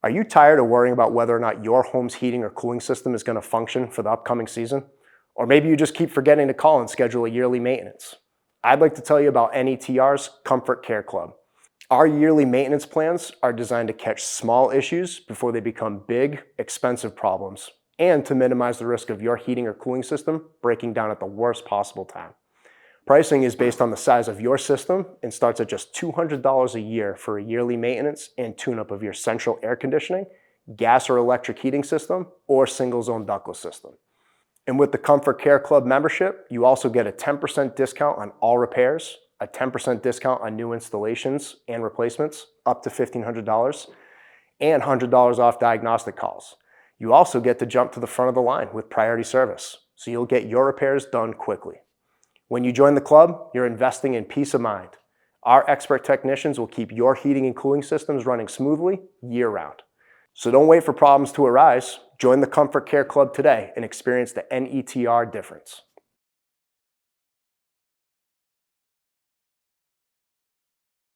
Are you tired of worrying about whether or not your home's heating or cooling system is going to function for the upcoming season? Or maybe you just keep forgetting to call and schedule a yearly maintenance. I'd like to tell you about N.E.T.R's Comfort Care Club. Our yearly maintenance plans are designed to catch small issues before they become big, expensive problems, and to minimize the risk of your heating or cooling system breaking down at the worst possible time. Pricing is based on the size of your system and starts at just $200 a year for a yearly maintenance and tune-up of your central air conditioning, gas or electric heating system, or single-zone ductless system. And with the Comfort Care Club membership, you also get a 10% discount on all repairs, a 10% discount on new installations and replacements up to $1,500, and $100 off diagnostic calls. You also get to jump to the front of the line with priority service, so you'll get your repairs done quickly. When you join the club, you're investing in peace of mind. Our expert technicians will keep your heating and cooling systems running smoothly year-round. So don't wait for problems to arise. Join the Comfort Care Club today and experience the N.E.T.R difference.